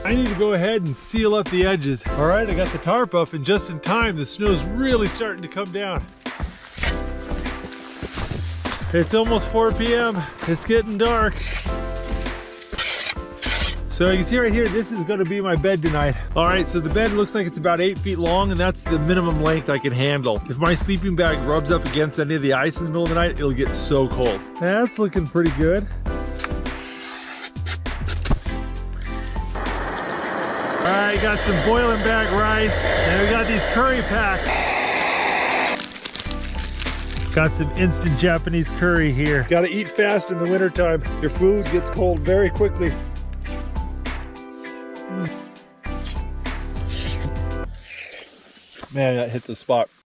I need to go ahead and seal up the edges. All right, I got the tarp up, and just in time, the snow's really starting to come down. It's almost 4 p.m. It's getting dark. So you can see right here, this is gonna be my bed tonight. All right, so the bed looks like it's about 8 feet long, and that's the minimum length I can handle. If my sleeping bag rubs up against any of the ice in the middle of the night, it'll get so cold. That's looking pretty good. All right, got some boiling back rice, and we got these curry packs. Got some instant Japanese curry here. Gotta eat fast in the wintertime. Your food gets cold very quickly. Man, that hit the spot.